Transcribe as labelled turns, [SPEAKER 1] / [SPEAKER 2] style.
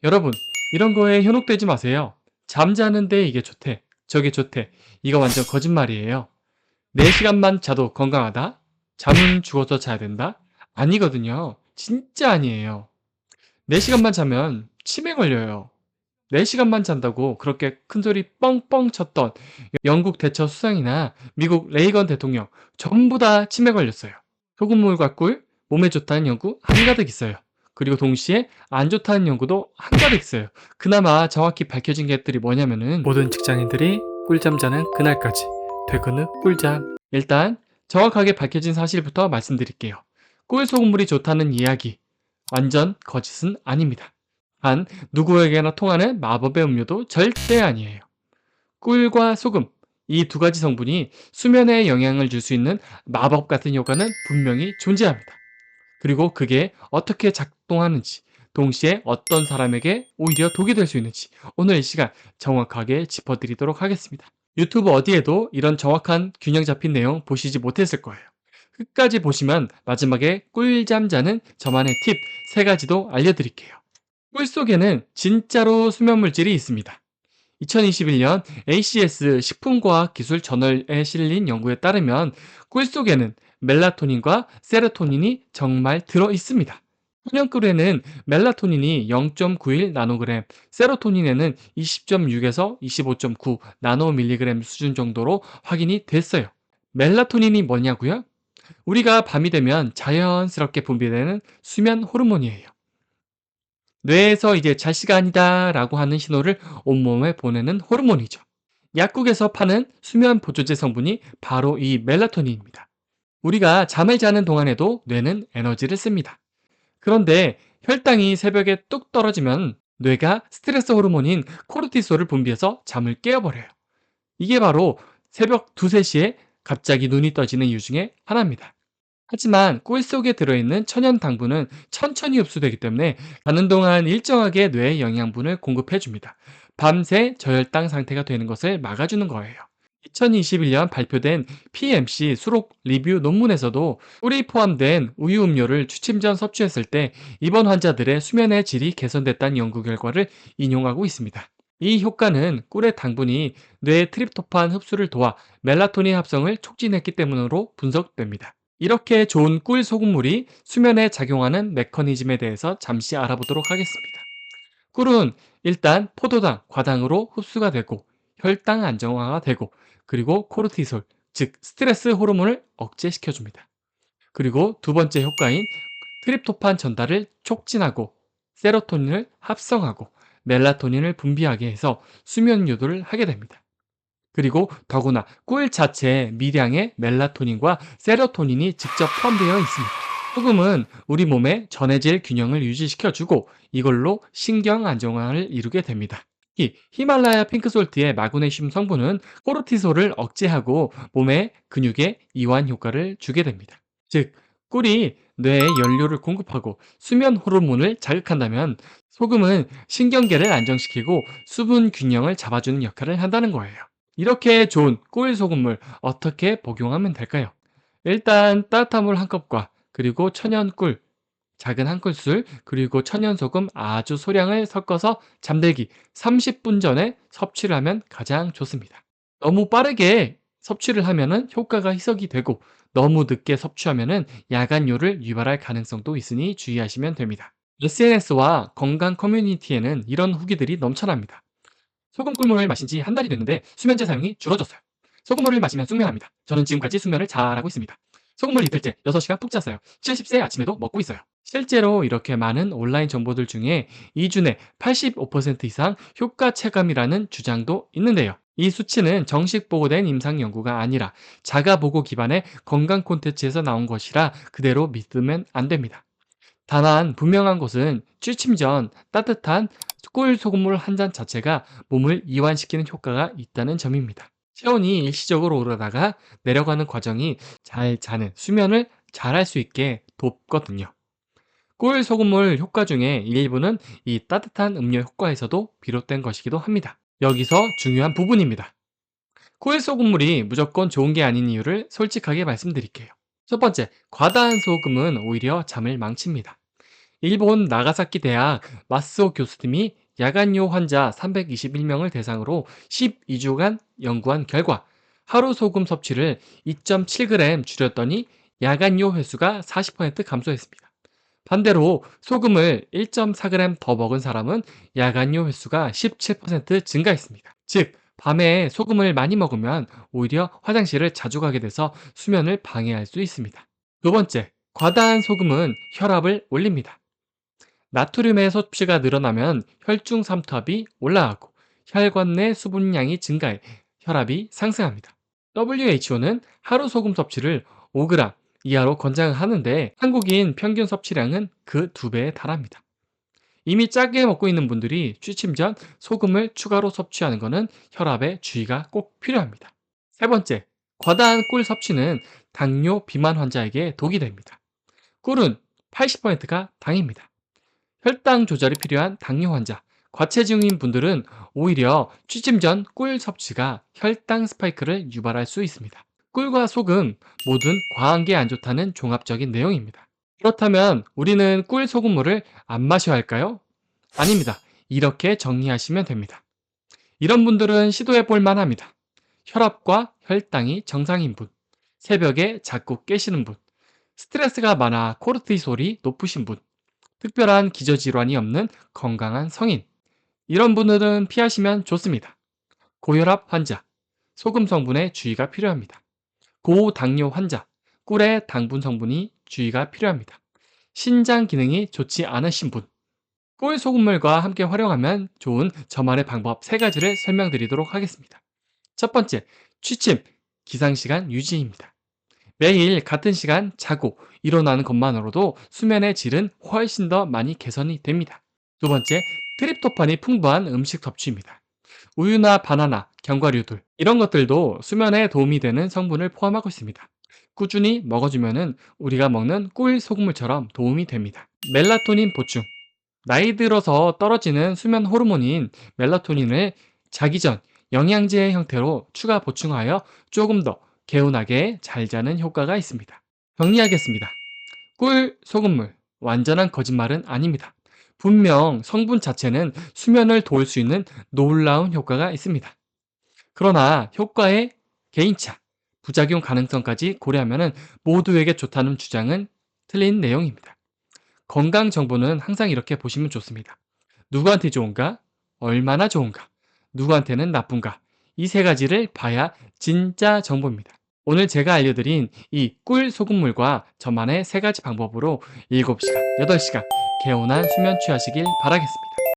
[SPEAKER 1] 여러분, 이런 거에 현혹되지 마세요. 잠자는데 이게 좋대, 저게 좋대. 이거 완전 거짓말이에요. 4시간만 자도 건강하다? 잠은 죽어서 자야 된다? 아니거든요. 진짜 아니에요. 4시간만 자면 치매 걸려요. 4시간만 잔다고 그렇게 큰소리 뻥뻥 쳤던 영국 대처 수상이나 미국 레이건 대통령 전부 다 치매 걸렸어요. 소금물과 꿀, 몸에 좋다는 연구 한가득 있어요. 그리고 동시에 안 좋다는 연구도 한가득 있어요. 그나마 정확히 밝혀진 것들이 뭐냐면은
[SPEAKER 2] 모든 직장인들이 꿀잠 자는 그날까지 퇴근 후 꿀잠.
[SPEAKER 1] 일단 정확하게 밝혀진 사실부터 말씀드릴게요. 꿀 소금물이 좋다는 이야기 완전 거짓은 아닙니다. 단 누구에게나 통하는 마법의 음료도 절대 아니에요. 꿀과 소금, 이 두 가지 성분이 수면에 영향을 줄 수 있는 마법 같은 효과는 분명히 존재합니다. 그리고 그게 어떻게 작동하는지, 동시에 어떤 사람에게 오히려 독이 될 수 있는지 오늘 이 시간 정확하게 짚어드리도록 하겠습니다. 유튜브 어디에도 이런 정확한 균형 잡힌 내용 보시지 못했을 거예요. 끝까지 보시면 마지막에 꿀잠 자는 저만의 팁 3가지도 알려드릴게요. 꿀 속에는 진짜로 수면 물질이 있습니다. 2021년 ACS 식품과학기술 저널에 실린 연구에 따르면 꿀 속에는 멜라토닌과 세로토닌이 정말 들어 있습니다. 천연꿀에는 멜라토닌이 0.91 나노그램, 세로토닌에는 20.6에서 25.9 나노밀리그램 수준 정도로 확인이 됐어요. 멜라토닌이 뭐냐고요? 우리가 밤이 되면 자연스럽게 분비되는 수면 호르몬이에요. 뇌에서 이제 잘 시간이다 라고 하는 신호를 온몸에 보내는 호르몬이죠. 약국에서 파는 수면 보조제 성분이 바로 이 멜라토닌입니다. 우리가 잠을 자는 동안에도 뇌는 에너지를 씁니다. 그런데 혈당이 새벽에 뚝 떨어지면 뇌가 스트레스 호르몬인 코르티솔을 분비해서 잠을 깨어버려요. 이게 바로 새벽 2, 3시에 갑자기 눈이 떠지는 이유 중에 하나입니다. 하지만 꿀 속에 들어있는 천연 당분은 천천히 흡수되기 때문에 자는 동안 일정하게 뇌에 영양분을 공급해줍니다. 밤새 저혈당 상태가 되는 것을 막아주는 거예요. 2021년 발표된 PMC 수록 리뷰 논문에서도 꿀이 포함된 우유 음료를 취침 전 섭취했을 때 입원 환자들의 수면의 질이 개선됐다는 연구 결과를 인용하고 있습니다. 이 효과는 꿀의 당분이 뇌의 트립토판 흡수를 도와 멜라토닌 합성을 촉진했기 때문으로 분석됩니다. 이렇게 좋은 꿀 소금물이 수면에 작용하는 메커니즘에 대해서 잠시 알아보도록 하겠습니다. 꿀은 일단 포도당, 과당으로 흡수가 되고 혈당 안정화가 되고 그리고 코르티솔, 즉 스트레스 호르몬을 억제시켜줍니다. 그리고 두 번째 효과인 트립토판 전달을 촉진하고 세로토닌을 합성하고 멜라토닌을 분비하게 해서 수면 유도를 하게 됩니다. 그리고 더구나 꿀 자체에 미량의 멜라토닌과 세로토닌이 직접 포함되어 있습니다. 소금은 우리 몸의 전해질 균형을 유지시켜주고 이걸로 신경 안정화를 이루게 됩니다. 특히 히말라야 핑크솔트의 마그네슘 성분은 코르티솔을 억제하고 몸의 근육에 이완 효과를 주게 됩니다. 즉, 꿀이 뇌에 연료를 공급하고 수면 호르몬을 자극한다면 소금은 신경계를 안정시키고 수분 균형을 잡아주는 역할을 한다는 거예요. 이렇게 좋은 꿀 소금물 어떻게 복용하면 될까요? 일단 따뜻한 물 한 컵과 그리고 천연 꿀 작은 한 큰술 그리고 천연 소금 아주 소량을 섞어서 잠들기 30분 전에 섭취를 하면 가장 좋습니다. 너무 빠르게 섭취를 하면은 효과가 희석이 되고 너무 늦게 섭취하면은 야간뇨를 유발할 가능성도 있으니 주의하시면 됩니다. SNS와 건강 커뮤니티에는 이런 후기들이 넘쳐납니다. 소금 꿀물을 마신 지 한 달이 됐는데 수면제 사용이 줄어졌어요. 소금물을 마시면 숙면합니다. 저는 지금까지 숙면을 잘하고 있습니다. 소금물 이틀째 6시간 푹 잤어요. 70세 아침에도 먹고 있어요. 실제로 이렇게 많은 온라인 정보들 중에 이 중에 85% 이상 효과 체감이라는 주장도 있는데요. 이 수치는 정식 보고된 임상 연구가 아니라 자가 보고 기반의 건강 콘텐츠에서 나온 것이라 그대로 믿으면 안 됩니다. 다만 분명한 것은 취침 전 따뜻한 꿀 소금물 한 잔 자체가 몸을 이완시키는 효과가 있다는 점입니다. 체온이 일시적으로 오르다가 내려가는 과정이 잘 자는 수면을 잘할 수 있게 돕거든요. 꿀 소금물 효과 중에 일부는 이 따뜻한 음료 효과에서도 비롯된 것이기도 합니다. 여기서 중요한 부분입니다. 꿀 소금물이 무조건 좋은 게 아닌 이유를 솔직하게 말씀드릴게요. 첫 번째, 과다한 소금은 오히려 잠을 망칩니다. 일본 나가사키 대학 마스오 교수님이 야간요 환자 321명을 대상으로 12주간 연구한 결과 하루 소금 섭취를 2.7g 줄였더니 야간요 횟수가 40% 감소했습니다. 반대로 소금을 1.4g 더 먹은 사람은 야간요 횟수가 17% 증가했습니다. 즉, 밤에 소금을 많이 먹으면 오히려 화장실을 자주 가게 돼서 수면을 방해할 수 있습니다. 두 번째, 과다한 소금은 혈압을 올립니다. 나트륨의 섭취가 늘어나면 혈중 삼투압이 올라가고 혈관 내 수분량이 증가해 혈압이 상승합니다. WHO는 하루 소금 섭취를 5g 이하로 권장하는데 한국인 평균 섭취량은 그 2배에 달합니다. 이미 짜게 먹고 있는 분들이 취침 전 소금을 추가로 섭취하는 것은 혈압에 주의가 꼭 필요합니다. 세 번째, 과다한 꿀 섭취는 당뇨 비만 환자에게 독이 됩니다. 꿀은 80%가 당입니다. 혈당 조절이 필요한 당뇨 환자, 과체중인 분들은 오히려 취침 전 꿀 섭취가 혈당 스파이크를 유발할 수 있습니다. 꿀과 소금 모든 과한 게 안 좋다는 종합적인 내용입니다. 그렇다면 우리는 꿀 소금물을 안 마셔야 할까요? 아닙니다. 이렇게 정리하시면 됩니다. 이런 분들은 시도해 볼 만합니다. 혈압과 혈당이 정상인 분, 새벽에 자꾸 깨시는 분, 스트레스가 많아 코르티솔이 높으신 분, 특별한 기저질환이 없는 건강한 성인, 이런 분들은 피하시면 좋습니다. 고혈압 환자, 소금 성분에 주의가 필요합니다. 고당뇨 환자, 꿀의 당분 성분이 주의가 필요합니다. 신장 기능이 좋지 않으신 분, 꿀 소금물과 함께 활용하면 좋은 저만의 방법 3가지를 설명드리도록 하겠습니다. 첫 번째, 취침, 기상시간 유지입니다. 매일 같은 시간 자고 일어나는 것만으로도 수면의 질은 훨씬 더 많이 개선이 됩니다. 두 번째, 트립토판이 풍부한 음식 섭취입니다. 우유나 바나나, 견과류들 이런 것들도 수면에 도움이 되는 성분을 포함하고 있습니다. 꾸준히 먹어주면 우리가 먹는 꿀 소금물처럼 도움이 됩니다. 멜라토닌 보충, 나이 들어서 떨어지는 수면 호르몬인 멜라토닌을 자기 전 영양제 형태로 추가 보충하여 조금 더 개운하게 잘 자는 효과가 있습니다. 정리하겠습니다. 꿀 소금물, 완전한 거짓말은 아닙니다. 분명 성분 자체는 수면을 도울 수 있는 놀라운 효과가 있습니다. 그러나 효과의 개인차, 부작용 가능성까지 고려하면 모두에게 좋다는 주장은 틀린 내용입니다. 건강 정보는 항상 이렇게 보시면 좋습니다. 누구한테 좋은가? 얼마나 좋은가? 누구한테는 나쁜가? 이 3가지를 봐야 진짜 정보입니다. 오늘 제가 알려드린 이 꿀 소금물과 저만의 3가지 방법으로 7시간, 8시간 개운한 수면 취하시길 바라겠습니다.